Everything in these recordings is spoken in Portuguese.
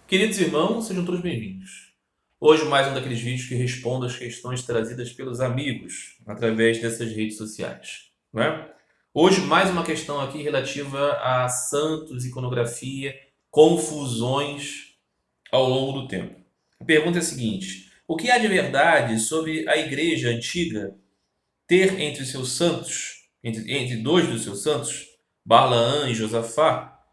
Queridos irmãos, sejam todos bem-vindos. Hoje mais um daqueles vídeos que respondo às questões trazidas pelos amigos através dessas redes sociais, não é? Hoje mais uma questão aqui relativa a santos, iconografia, confusões ao longo do tempo. A pergunta é a seguinte: o que há de verdade sobre a igreja antiga ter entre seus santos, entre dois dos seus santos, Balaã e Josafá,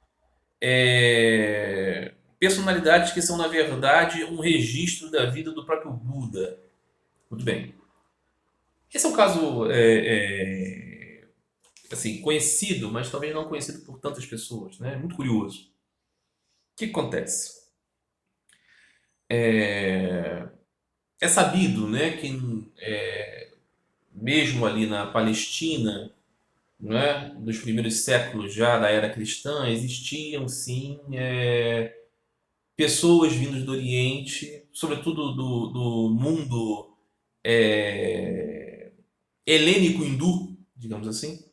personalidades que são, na verdade, um registro da vida do próprio Buda? Muito bem. Esse é um caso assim, conhecido, mas talvez não conhecido por tantas pessoas, né? Muito curioso. O que acontece? É sabido, né, que mesmo ali na Palestina, né, dos primeiros séculos já da era cristã, existiam sim pessoas vindas do Oriente, sobretudo do mundo helênico hindu, digamos assim,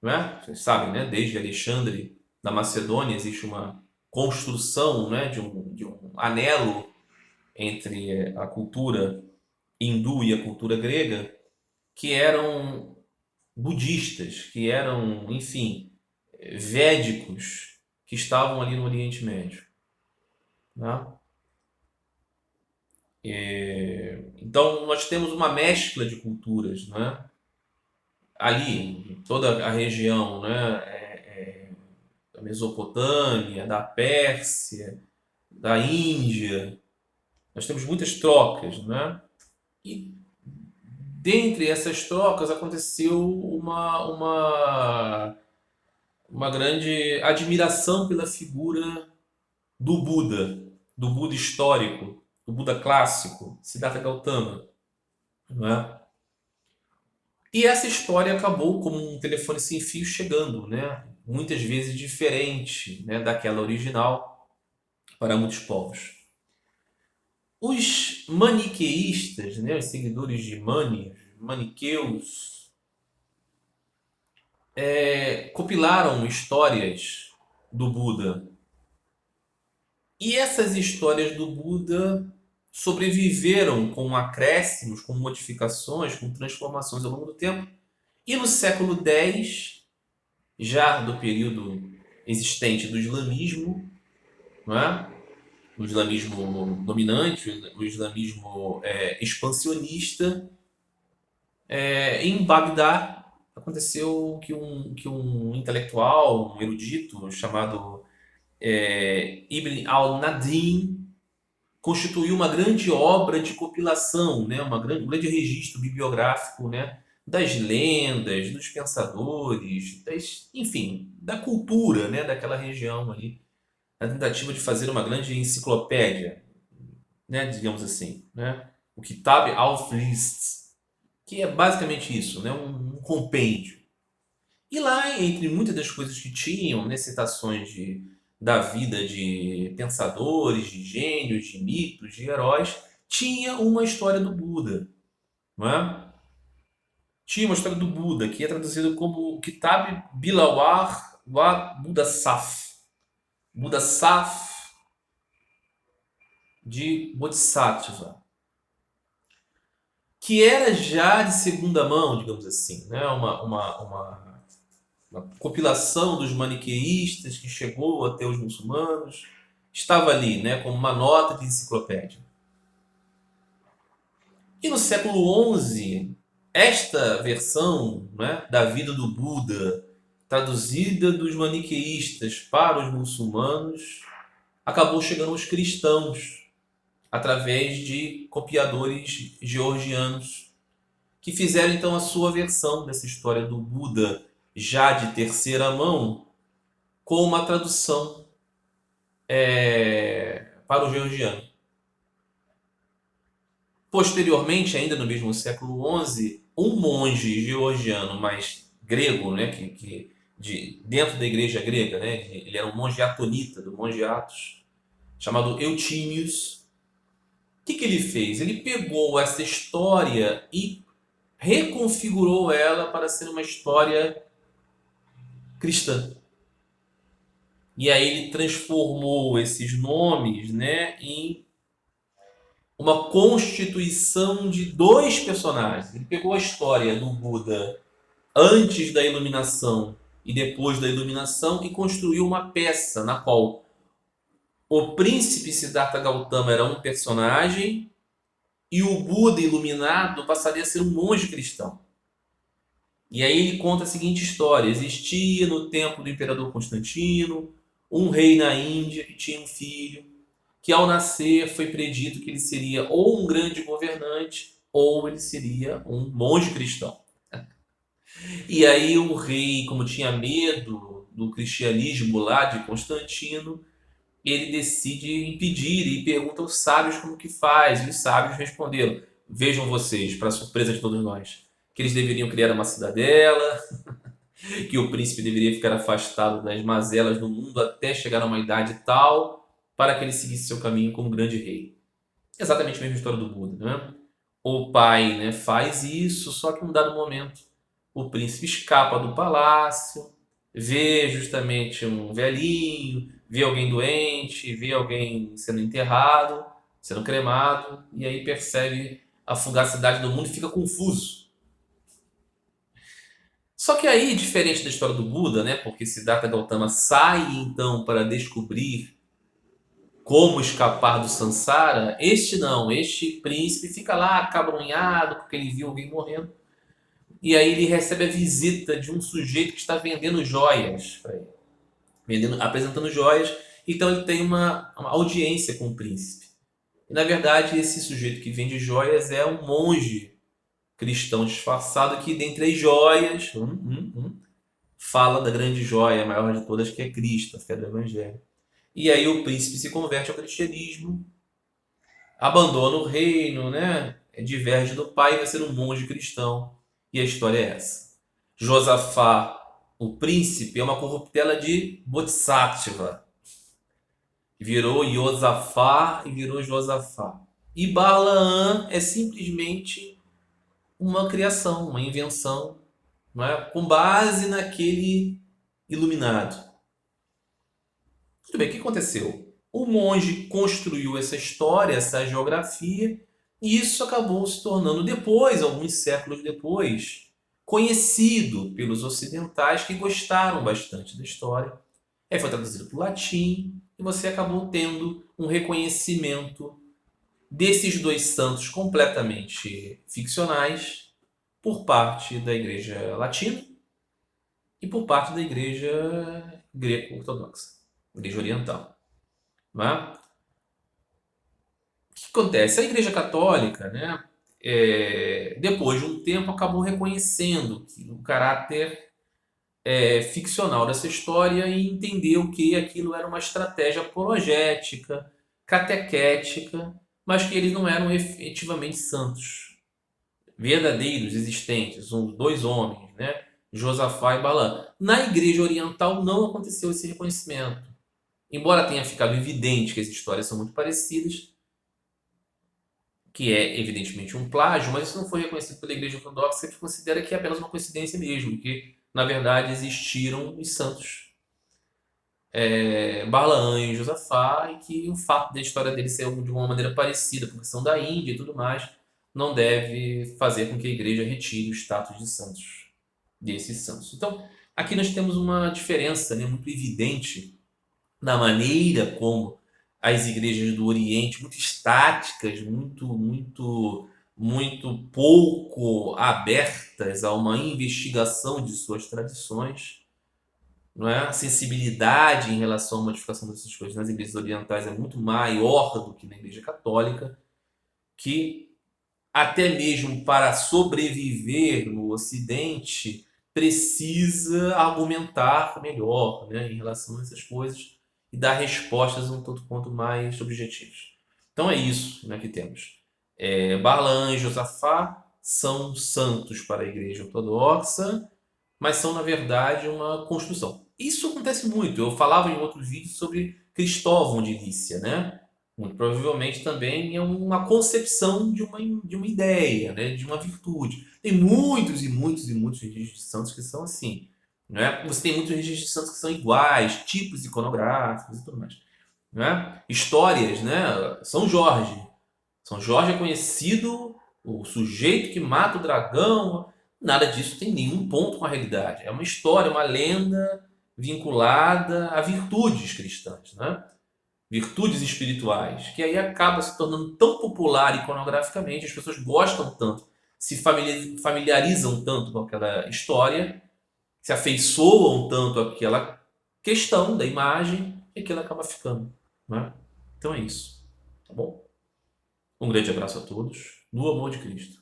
não é? Vocês sabem, né? Desde Alexandre da Macedônia existe uma construção, né, de um anelo entre a cultura hindu e a cultura grega, que eram budistas, que eram, enfim, védicos, que estavam ali no Oriente Médio, né? Então nós temos uma mescla de culturas, né? Ali, toda a região, né? Da Mesopotâmia, da Pérsia, da Índia. Nós temos muitas trocas, né? E dentre essas trocas aconteceu uma grande admiração pela figura do Buda histórico, do Buda clássico, Siddhartha Gautama, não é? E essa história acabou como um telefone sem fio chegando, né? Muitas vezes diferente, né, daquela original para muitos povos. Os maniqueístas, né, os seguidores de Mani, maniqueus, compilaram histórias do Buda. E essas histórias do Buda sobreviveram com acréscimos, com modificações, com transformações ao longo do tempo. E no século X, já do período existente do islamismo, não é? O islamismo dominante, o islamismo expansionista, em Bagdá aconteceu que um intelectual, um erudito chamado Ibn al-Nadim constituiu uma grande obra de compilação, né, um grande registro bibliográfico, né, das lendas, dos pensadores, enfim, da cultura, né, daquela região ali, na tentativa de fazer uma grande enciclopédia, né, digamos assim, né, o Kitab al-List, que é basicamente isso, né, um compêndio. E lá, entre muitas das coisas que tinham, né, citações da vida de pensadores, de gênios, de mitos, de heróis, tinha uma história do Buda, não é? Tinha uma história do Buda, que é traduzido como Kitab Bilawar wa Buda Saf. Buda Saf de Bodhisattva, que era já de segunda mão, digamos assim, né? Uma compilação dos maniqueístas que chegou até os muçulmanos, estava ali, né, como uma nota de enciclopédia. E no século XI, esta versão, né, da vida do Buda, traduzida dos maniqueístas para os muçulmanos, acabou chegando aos cristãos através de copiadores georgianos que fizeram então a sua versão dessa história do Buda já de terceira mão com uma tradução para o georgiano. Posteriormente, ainda no mesmo século XI, um monge georgiano, mais grego, né, dentro da igreja grega, né, ele era um monge atonita, do monge Athos, chamado Euthymius. O que ele fez? Ele pegou essa história e reconfigurou ela para ser uma história cristã. E aí ele transformou esses nomes, né, em uma constituição de dois personagens. Ele pegou a história do Buda antes da iluminação e depois da iluminação e construiu uma peça na qual o príncipe Siddhartha Gautama era um personagem e o Buda iluminado passaria a ser um monge cristão. E aí ele conta a seguinte história: existia no tempo do imperador Constantino um rei na Índia que tinha um filho que ao nascer foi predito que ele seria ou um grande governante ou ele seria um monge cristão. E aí o rei, como tinha medo do cristianismo lá de Constantino, ele decide impedir e pergunta aos sábios como que faz. E os sábios responderam: vejam vocês, para surpresa de todos nós, que eles deveriam criar uma cidadela, que o príncipe deveria ficar afastado das mazelas do mundo até chegar a uma idade tal, para que ele seguisse seu caminho como grande rei. Exatamente a mesma história do Buda, né? O pai, né, faz isso, só que em um dado momento o príncipe escapa do palácio, vê justamente um velhinho, vê alguém doente, vê alguém sendo enterrado, sendo cremado, e aí percebe a fugacidade do mundo e fica confuso. Só que aí, diferente da história do Buda, né, porque Siddhartha Gautama sai então para descobrir como escapar do Sansara, este não, este príncipe fica lá acabrunhado porque ele viu alguém morrendo. E aí ele recebe a visita de um sujeito que está vendendo joias para ele, apresentando joias. Então ele tem uma audiência com o príncipe. E na verdade esse sujeito que vende joias é um monge cristão disfarçado que dentre as joias fala da grande joia, a maior de todas, que é Cristo, a fé do Evangelho. E aí o príncipe se converte ao cristianismo, abandona o reino, né? Diverge do pai e vai ser um monge cristão. E a história é essa. Josafá, o príncipe, é uma corruptela de Bodhisattva. Virou Iosafá e virou Josafá. E Balaã é simplesmente uma criação, uma invenção, não é? Com base naquele iluminado. Tudo bem, o que aconteceu? O monge construiu essa história, essa geografia, e isso acabou se tornando depois, alguns séculos depois, conhecido pelos ocidentais que gostaram bastante da história. Aí foi traduzido para o latim e você acabou tendo um reconhecimento desses dois santos completamente ficcionais por parte da Igreja Latina e por parte da Igreja Greco-Ortodoxa, Igreja Oriental. Não é? O que acontece? A Igreja Católica, né, depois de um tempo, acabou reconhecendo o caráter ficcional dessa história e entendeu que aquilo era uma estratégia apologética, catequética, mas que eles não eram efetivamente santos, verdadeiros, existentes, dois homens, né? Josafá e Balaã. Na Igreja Oriental não aconteceu esse reconhecimento. Embora tenha ficado evidente que as histórias são muito parecidas, que é evidentemente um plágio, mas isso não foi reconhecido pela Igreja Ortodoxa, que considera que é apenas uma coincidência mesmo, que na verdade existiram os santos Balaã e Josafá, e que o fato da história deles ser de uma maneira parecida, porque são da Índia e tudo mais, não deve fazer com que a Igreja retire o status de santos desses santos. Então, aqui nós temos uma diferença, né, muito evidente na maneira como as igrejas do Oriente, muito estáticas, muito pouco abertas a uma investigação de suas tradições, não é? A sensibilidade em relação à modificação dessas coisas nas igrejas orientais é muito maior do que na igreja católica, que até mesmo para sobreviver no Ocidente precisa argumentar melhor, né, em relação a essas coisas e dar respostas um tanto quanto mais objetivas. Então é isso, né, que temos. Balaã e Josafá são santos para a Igreja Ortodoxa, mas são, na verdade, uma construção. Isso acontece muito. Eu falava em outros vídeos sobre Cristóvão de Lícia, né? Muito provavelmente também é uma concepção de uma ideia, né? De uma virtude. Tem muitos e muitos e muitos registros de santos que são assim. Né? Você tem muitos registros de santos que são iguais, tipos iconográficos e tudo mais. Né? Histórias, né? São Jorge. São Jorge é conhecido, o sujeito que mata o dragão. Nada disso tem nenhum ponto com a realidade. É uma história, uma lenda vinculada a virtudes cristãs, né? Virtudes espirituais, que aí acaba se tornando tão popular iconograficamente, as pessoas gostam tanto, se familiarizam tanto com aquela história, se afeiçoam tanto àquela questão da imagem, e aquilo acaba ficando. Né? Então é isso. Tá bom? Um grande abraço a todos, no amor de Cristo.